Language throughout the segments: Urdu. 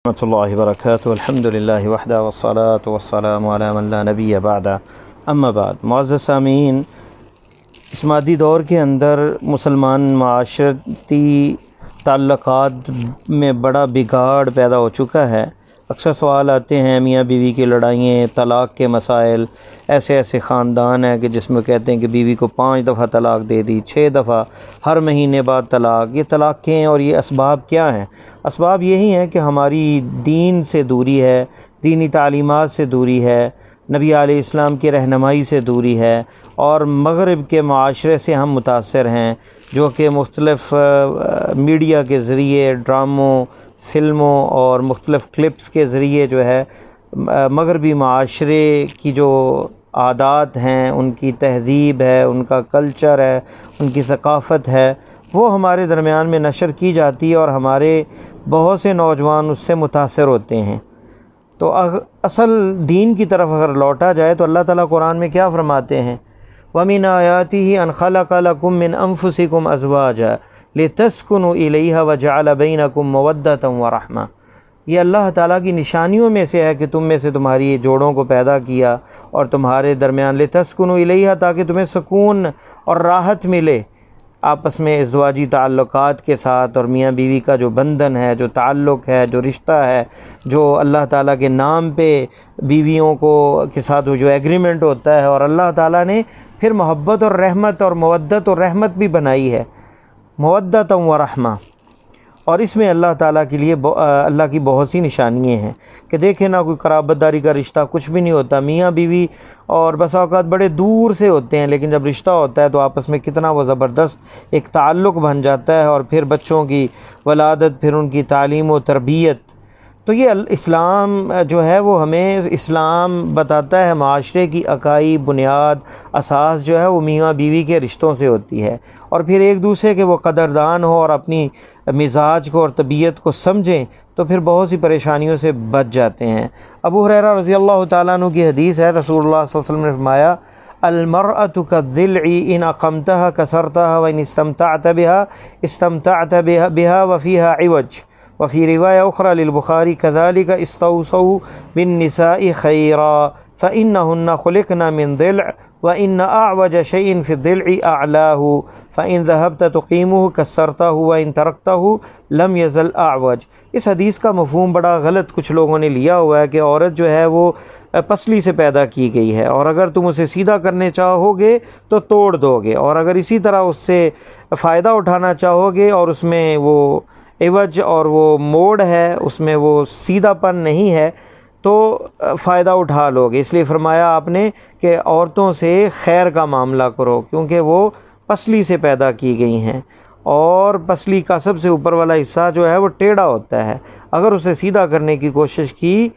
ورحمۃ اللہ وبرکاتہ الحمدللہ وحدہ والصلاۃ والسلام علی من لا نبی بعدہ اما بعد۔ معزز سامعین، اس مادی دور کے اندر مسلمان معاشرتی تعلقات میں بڑا بگاڑ پیدا ہو چکا ہے۔ اکثر سوال آتے ہیں میاں بیوی کی لڑائیاں، طلاق کے مسائل، ایسے خاندان ہیں کہ جس میں کہتے ہیں کہ بیوی کو 5 دفعہ طلاق دے دی، 6 دفعہ، ہر مہینے بعد طلاق۔ یہ طلاقیں اور یہ اسباب کیا ہیں؟ اسباب یہی ہیں کہ ہماری دین سے دوری ہے، دینی تعلیمات سے دوری ہے، نبی علیہ السلام کی رہنمائی سے دوری ہے، اور مغرب کے معاشرے سے ہم متاثر ہیں، جو کہ مختلف میڈیا کے ذریعے، ڈراموں، فلموں اور مختلف کلپس کے ذریعے جو ہے مغربی معاشرے کی جو عادات ہیں، ان کی تہذیب ہے، ان کا کلچر ہے، ان کی ثقافت ہے، وہ ہمارے درمیان میں نشر کی جاتی ہے اور ہمارے بہت سے نوجوان اس سے متاثر ہوتے ہیں۔ تو اصل دین کی طرف اگر لوٹا جائے تو اللہ تعالیٰ قرآن میں کیا فرماتے ہیں؟ وَمِنْ آيَاتِهِ أَنْ خَلَقَ لَكُم مِّنْ أَنفُسِكُمْ أَزْوَاجًا لِتَسْكُنُوا إِلَيْهَا وَجَعَلَ بَيْنَكُم مَّوَدَّةً وَرَحْمَةً۔ یہ اللہ تعالیٰ کی نشانیوں میں سے ہے کہ تم میں سے تمہاری جوڑوں کو پیدا کیا اور تمہارے درمیان لِتَسْكُنُوا إِلَيْهَا، تاکہ تمہیں سکون اور راحت ملے آپس میں ازدواجی تعلقات کے ساتھ، اور میاں بیوی کا جو بندھن ہے، جو تعلق ہے، جو رشتہ ہے، جو اللہ تعالیٰ کے نام پہ بیویوں کے ساتھ جو ایگریمنٹ ہوتا ہے، اور اللہ تعالیٰ نے پھر محبت اور رحمت اور مودت اور رحمت بھی بنائی ہے، مودۃ و رحمہ۔ اور اس میں اللہ تعالیٰ کے لیے اللہ کی بہت سی نشانیاں ہیں کہ دیکھیں نا، کوئی قرابت داری کا رشتہ کچھ بھی نہیں ہوتا، میاں بیوی اور بسا اوقات بڑے دور سے ہوتے ہیں، لیکن جب رشتہ ہوتا ہے تو آپس میں کتنا وہ زبردست ایک تعلق بن جاتا ہے، اور پھر بچوں کی ولادت، پھر ان کی تعلیم و تربیت۔ تو یہ اسلام جو ہے وہ ہمیں اسلام بتاتا ہے معاشرے کی اکائی، بنیاد، اساس جو ہے وہ میاں بیوی کے رشتوں سے ہوتی ہے، اور پھر ایک دوسرے کے وہ قدردان ہو اور اپنی مزاج کو اور طبیعت کو سمجھیں تو پھر بہت سی پریشانیوں سے بچ جاتے ہیں۔ ابو ہریرہ رضی اللہ تعالیٰ عنہ کی حدیث ہے، رسول اللہ صلی اللہ علیہ وسلم نے فرمایا المرأة كالضلع إن أقمتها كسرتها وإن استمتعت بها استمتعت بها وفيها عوج، وفي رواية أخرى للبخاري كذلك استوصوا بالنساء خيرا فإنهن خلقن من ضلع وإن أعوج شيء في الضلع أعلاه فإن ذهبت تقيمه كسرته وإن تركته لم يزل أعوج۔ اس حدیث کا مفہوم بڑا غلط کچھ لوگوں نے لیا ہوا ہے کہ عورت جو ہے وہ پسلی سے پیدا کی گئی ہے، اور اگر تم اسے سیدھا کرنے چاہو گے تو توڑ دو گے، اور اگر اسی طرح اس سے فائدہ اٹھانا چاہو گے اور اس میں وہ عوج اور وہ موڑ ہے، اس میں وہ سیدھا پن نہیں ہے، تو فائدہ اٹھا لو گے۔ اس لیے فرمایا آپ نے کہ عورتوں سے خیر کا معاملہ کرو، کیونکہ وہ پسلی سے پیدا کی گئی ہیں، اور پسلی کا سب سے اوپر والا حصہ جو ہے وہ ٹیڑھا ہوتا ہے، اگر اسے سیدھا کرنے کی کوشش کی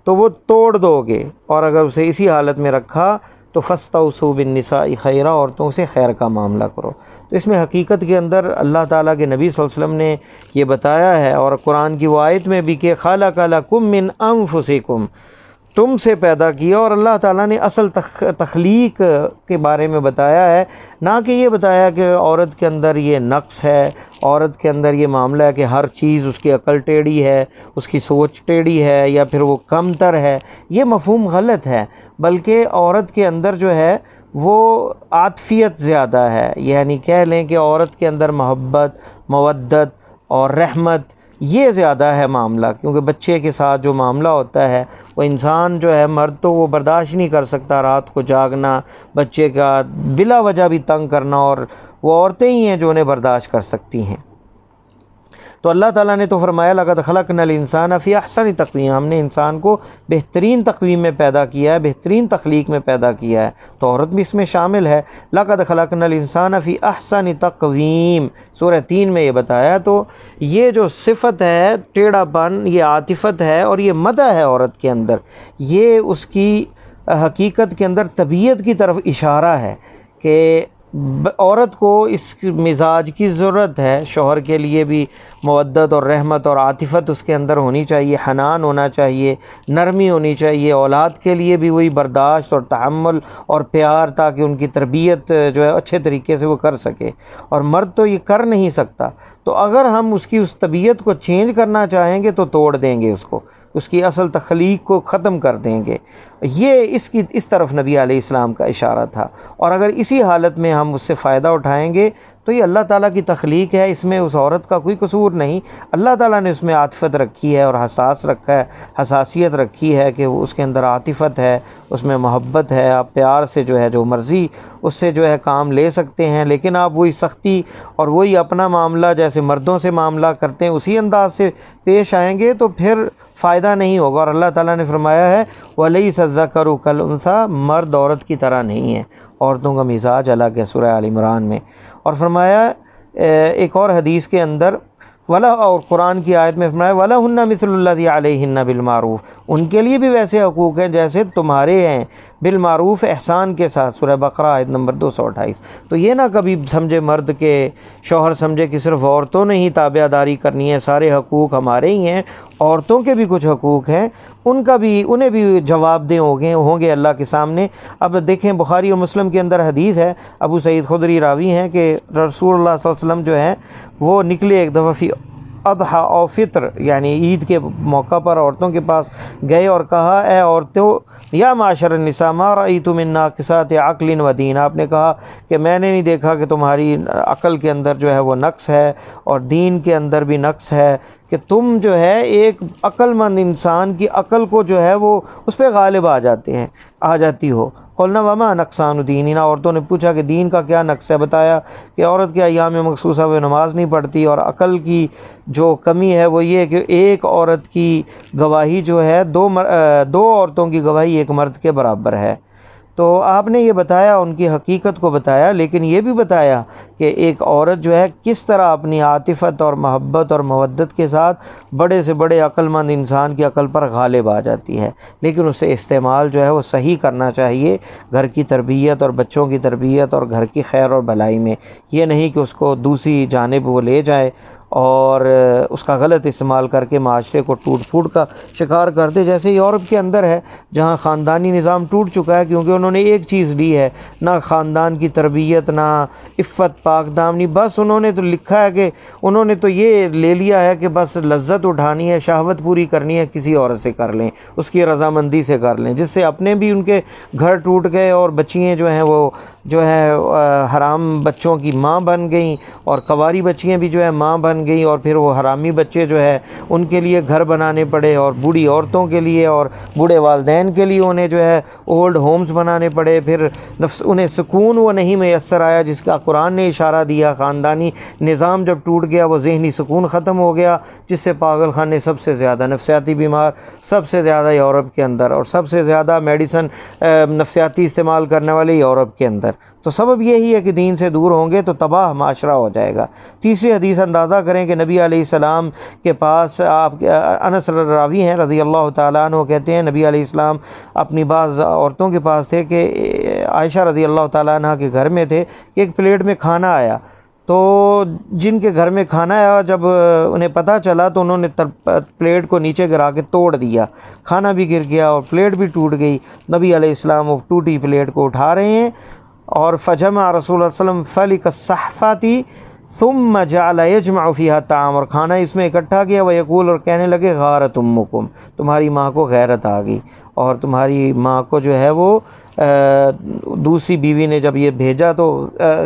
تو وہ توڑ دو گے، اور اگر اسے اسی حالت میں رکھا تو فاستوصوا بالنساء خیرا، عورتوں سے خیر کا معاملہ کرو۔ تو اس میں حقیقت کے اندر اللہ تعالیٰ کے نبی صلی اللہ علیہ وسلم نے یہ بتایا ہے، اور قرآن کی وہ آیت میں بھی کہ خلق لکم من انفسکم، تم سے پیدا کیا، اور اللہ تعالیٰ نے اصل تخلیق کے بارے میں بتایا ہے، نہ کہ یہ بتایا کہ عورت کے اندر یہ نقص ہے، عورت کے اندر یہ معاملہ ہے کہ ہر چیز اس کی عقل ٹیڑھی ہے، اس کی سوچ ٹیڑھی ہے، یا پھر وہ کم تر ہے۔ یہ مفہوم غلط ہے، بلکہ عورت کے اندر جو ہے وہ عاطفیت زیادہ ہے، یعنی کہہ لیں کہ عورت کے اندر محبت، مودت اور رحمت یہ زیادہ ہے معاملہ، کیونکہ بچے کے ساتھ جو معاملہ ہوتا ہے وہ انسان جو ہے مرد تو وہ برداشت نہیں کر سکتا، رات کو جاگنا، بچے کا بلا وجہ بھی تنگ کرنا، اور وہ عورتیں ہی ہیں جو انہیں برداشت کر سکتی ہیں۔ تو اللہ تعالیٰ نے تو فرمایا لقد خلقنا الانسان فی احسن تقویم، ہم نے انسان کو بہترین تقویم میں پیدا کیا ہے، بہترین تخلیق میں پیدا کیا ہے، تو عورت بھی اس میں شامل ہے۔ لقد خلقنا الانسان فی احسن تقویم، سورہ 3 میں یہ بتایا۔ تو یہ جو صفت ہے ٹیڑھا پن، یہ عاطفت ہے، اور یہ مدح ہے عورت کے اندر، یہ اس کی حقیقت کے اندر طبیعت کی طرف اشارہ ہے کہ عورت کو اس مزاج کی ضرورت ہے، شوہر کے لیے بھی مودت اور رحمت اور عاطفت اس کے اندر ہونی چاہیے، حنان ہونا چاہیے، نرمی ہونی چاہیے، اولاد کے لیے بھی وہی برداشت اور تحمل اور پیار، تاکہ ان کی تربیت جو ہے اچھے طریقے سے وہ کر سکے۔ اور مرد تو یہ کر نہیں سکتا، تو اگر ہم اس کی اس طبیعت کو چینج کرنا چاہیں گے تو توڑ دیں گے اس کی اصل تخلیق کو ختم کر دیں گے۔ یہ اس طرف نبی علیہ السلام کا اشارہ تھا، اور اگر اسی حالت میں ہم اس سے فائدہ اٹھائیں گے تو یہ اللہ تعالیٰ کی تخلیق ہے، اس میں اس عورت کا کوئی قصور نہیں۔ اللہ تعالیٰ نے اس میں عاطفت رکھی ہے اور حساسیت رکھی ہے کہ اس کے اندر عاطفت ہے، اس میں محبت ہے، آپ پیار سے جو ہے جو مرضی اس سے جو ہے کام لے سکتے ہیں، لیکن آپ وہی سختی اور وہی اپنا معاملہ جیسے مردوں سے معاملہ کرتے ہیں اسی انداز سے پیش آئیں گے تو پھر فائدہ نہیں ہوگا۔ اور اللہ تعالیٰ نے فرمایا ہے وَلَيْسَ الذَّكَرُ كَالْأُنثَىٰ، مرد عورت کی طرح نہیں ہے، عورتوں کا مزاج الگ ہے سورہ آل عمران میں۔ اور فرمایا ایک اور حدیث کے اندر اور قرآن کی آیت میں فرمایا وَلَهُنَّ مِثْلُ الَّذِي عَلَيْهِنَّ بِالْمَعْرُوفِ، ان کے لیے بھی ویسے حقوق ہیں جیسے تمہارے ہیں، بالمعروف احسان کے ساتھ، سورہ بقرہ آیت نمبر 228۔ تو یہ نہ کبھی سمجھے مرد کے شوہر سمجھے کہ صرف عورتوں نے ہی تابع داری کرنی ہے، سارے حقوق ہمارے ہی ہیں، عورتوں کے بھی کچھ حقوق ہیں، انہیں بھی جواب دہ ہوں گے اللہ کے سامنے۔ اب دیکھیں بخاری اور مسلم کے اندر حدیث ہے، ابو سعید خدری راوی ہیں کہ رسول اللہ صلی اللہ علیہ وسلم جو ہیں وہ نکلے ایک دفعہ فی اضحیٰ اور فطر یعنی عید کے موقع پر عورتوں کے پاس گئے اور کہا اے عورتوں یا معاشر النساء ما رأیت من ناقصات عقل و دین، آپ نے کہا کہ میں نے نہیں دیکھا کہ تمہاری عقل کے اندر جو ہے وہ نقص ہے اور دین کے اندر بھی نقص ہے، کہ تم جو ہے ایک عقل مند انسان کی عقل کو جو ہے وہ اس پہ غالب آ جاتی ہو۔ قلنا وما نقصان دیننا، عورتوں نے پوچھا کہ دین کا کیا نقص ہے، بتایا کہ عورت کے ایام مخصوصہ وہ نماز نہیں پڑھتی، اور عقل کی جو کمی ہے وہ یہ کہ ایک عورت کی گواہی جو ہے دو عورتوں کی گواہی ایک مرد کے برابر ہے۔ تو آپ نے یہ بتایا، ان کی حقیقت کو بتایا، لیکن یہ بھی بتایا کہ ایک عورت جو ہے کس طرح اپنی عاطفت اور محبت اور مودت کے ساتھ بڑے سے بڑے عقل مند انسان کی عقل پر غالب آ جاتی ہے، لیکن اسے استعمال جو ہے وہ صحیح کرنا چاہیے، گھر کی تربیت اور بچوں کی تربیت اور گھر کی خیر اور بھلائی میں، یہ نہیں کہ اس کو دوسری جانب وہ لے جائے اور اس کا غلط استعمال کر کے معاشرے کو ٹوٹ پھوٹ کا شکار کر دے، جیسے یورپ کے اندر ہے جہاں خاندانی نظام ٹوٹ چکا ہے، کیونکہ انہوں نے ایک چیز لی ہے، نہ خاندان کی تربیت، نہ عفت پاک دامنی، بس انہوں نے تو لکھا ہے کہ انہوں نے تو یہ لے لیا ہے کہ بس لذت اٹھانی ہے، شہوت پوری کرنی ہے، کسی عورت سے کر لیں، اس کی رضامندی سے کر لیں، جس سے اپنے بھی ان کے گھر ٹوٹ گئے اور بچیاں جو ہیں وہ جو ہے حرام بچوں کی ماں بن گئیں، اور کواری بچیاں بھی جو ہے ماں بن گئی، اور پھر وہ حرامی بچے جو ہے ان کے لیے گھر بنانے پڑے، اور بوڑھی عورتوں کے لیے اور بوڑھے والدین کے لیے انہیں جو ہے اولڈ ہومز بنانے پڑے، پھر انہیں سکون وہ نہیں میسر آیا جس کا قرآن نے اشارہ دیا۔ خاندانی نظام جب ٹوٹ گیا وہ ذہنی سکون ختم ہو گیا، جس سے پاگل خانے سب سے زیادہ نفسیاتی بیمار سب سے زیادہ یورپ کے اندر، اور سب سے زیادہ میڈیسن نفسیاتی استعمال کرنے والے یورپ کے اندر۔ تو سبب یہی ہے کہ دین سے دور ہوں گے تو تباہ معاشرہ ہو جائے گا۔ تیسری حدیث اندازہ کریں کہ نبی علیہ السلام کے پاس انس راوی ہیں رضی اللہ تعالیٰ عنہ، کہتے ہیں نبی علیہ السلام اپنی بعض عورتوں کے پاس تھے کہ عائشہ رضی اللہ تعالیٰ عنہ کے گھر میں تھے کہ ایک پلیٹ میں کھانا آیا، تو جن کے گھر میں کھانا آیا جب انہیں پتہ چلا تو انہوں نے پلیٹ کو نیچے گرا کے توڑ دیا، کھانا بھی گر گیا اور پلیٹ بھی ٹوٹ گئی۔ نبی علیہ السلام وہ ٹوٹی پلیٹ کو اٹھا رہے ہیں، اور فجمع رسول اللہ صلی اللہ علیہ وسلم فلک الصحفاتی ثم جعل یجمع فیہا الطعام، اور کھانا اس میں اکٹھا کیا، ویقول، اور کہنے لگے غارت امکم، تمہاری ماں کو غیرت آ گئی، اور تمہاری ماں کو جو ہے وہ دوسری بیوی نے جب یہ بھیجا تو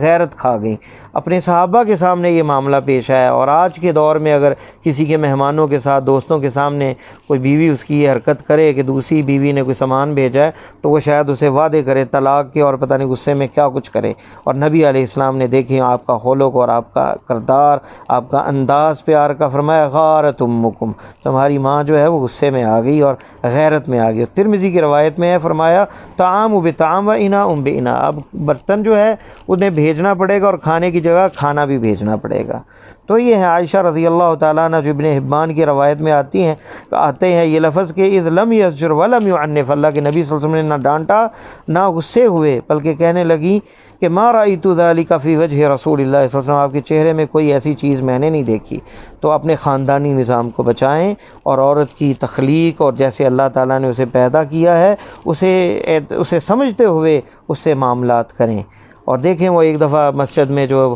غیرت کھا گئی۔ اپنے صحابہ کے سامنے یہ معاملہ پیش آیا، اور آج کے دور میں اگر کسی کے مہمانوں کے ساتھ دوستوں کے سامنے کوئی بیوی اس کی یہ حرکت کرے کہ دوسری بیوی نے کوئی سامان بھیجا ہے تو وہ شاید اسے وعدے کرے طلاق کے، اور پتہ نہیں غصے میں کیا کچھ کرے، اور نبی علیہ السلام نے دیکھیں آپ کا خلق اور آپ کا کردار، آپ کا انداز پیار کا، فرمایا غارت امکم، تمہاری ماں جو ہے وہ غصے میں آ گئی اور غیرت میں آ گئی۔ ترمذی کی روایت میں ہے، فرمایا طعام بطعام و اناء باناء، اب برتن جو ہے انہیں بھیجنا پڑے گا اور کھانے کی جگہ کھانا بھی بھیجنا پڑے گا۔ تو یہ ہے عائشہ رضی اللہ تعالیٰ عنہ جو ابن حبان کی روایت میں آتے ہیں یہ لفظ کہ اذ لم یزجر ولم یعنف، اللہ کے نبی صلی اللہ علیہ وسلم نے نہ ڈانٹا نہ غصے ہوئے، بلکہ کہنے لگی کہ ما رأیت ذلک فی وجہ رسول اللہ صلی اللہ علیہ وسلم، آپ کے چہرے میں کوئی ایسی چیز میں نے نہیں دیکھی۔ تو اپنے خاندانی نظام کو بچائیں اور عورت کی تخلیق اور جیسے اللہ تعالیٰ نے اسے پیدا کیا ہے اسے سمجھتے ہوئے اس سے معاملات کریں۔ اور دیکھیں وہ ایک دفعہ مسجد میں جو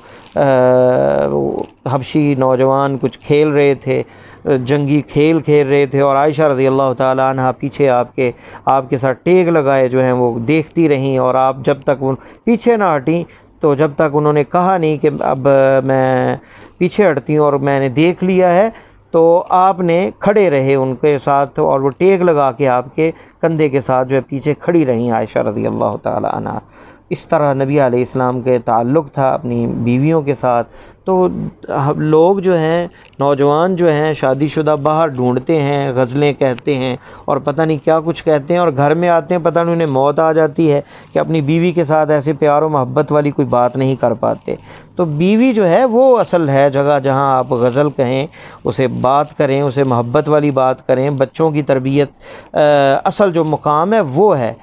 حبشی نوجوان کچھ کھیل رہے تھے، جنگی کھیل کھیل رہے تھے، اور عائشہ رضی اللہ تعالیٰ عنہ پیچھے آپ کے ساتھ ٹیک لگائے جو ہیں وہ دیکھتی رہیں، اور آپ جب تک وہ پیچھے نہ ہٹیں تو جب تک انہوں نے کہا نہیں کہ اب میں پیچھے ہٹتی ہوں اور میں نے دیکھ لیا ہے، تو آپ نے کھڑے رہے ان کے ساتھ، اور وہ ٹیک لگا کے آپ کے کندھے کے ساتھ جو ہے پیچھے کھڑی رہیں عائشہ رضی اللہ تعالیٰ عنہ۔ اس طرح نبی علیہ السلام کے تعلق تھا اپنی بیویوں کے ساتھ۔ تو لوگ جو ہیں، نوجوان جو ہیں شادی شدہ، باہر ڈھونڈتے ہیں، غزلیں کہتے ہیں اور پتہ نہیں کیا کچھ کہتے ہیں، اور گھر میں آتے ہیں پتہ نہیں انہیں موت آ جاتی ہے کہ اپنی بیوی کے ساتھ ایسے پیار و محبت والی کوئی بات نہیں کر پاتے۔ تو بیوی جو ہے وہ اصل ہے جگہ جہاں آپ غزل کہیں، اسے بات کریں، اسے محبت والی بات کریں، بچوں کی تربیت اصل جو مقام ہے وہ ہے۔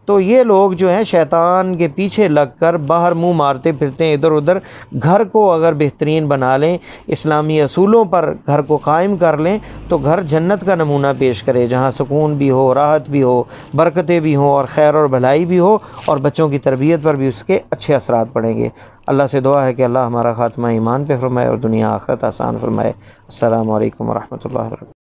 تو یہ لوگ جو ہیں شیطان کے پیچھے لگ کر باہر منہ مارتے پھرتے ہیں ادھر ادھر۔ گھر کو اگر بہترین بنا لیں، اسلامی اصولوں پر گھر کو قائم کر لیں، تو گھر جنت کا نمونہ پیش کرے، جہاں سکون بھی ہو، راحت بھی ہو، برکتیں بھی ہوں، اور خیر اور بھلائی بھی ہو، اور بچوں کی تربیت پر بھی اس کے اچھے اثرات پڑیں گے۔ اللہ سے دعا ہے کہ اللہ ہمارا خاتمہ ایمان پہ فرمائے اور دنیا آخرت آسان فرمائے۔ السلام علیکم ورحمۃ اللہ وبرکاتہ۔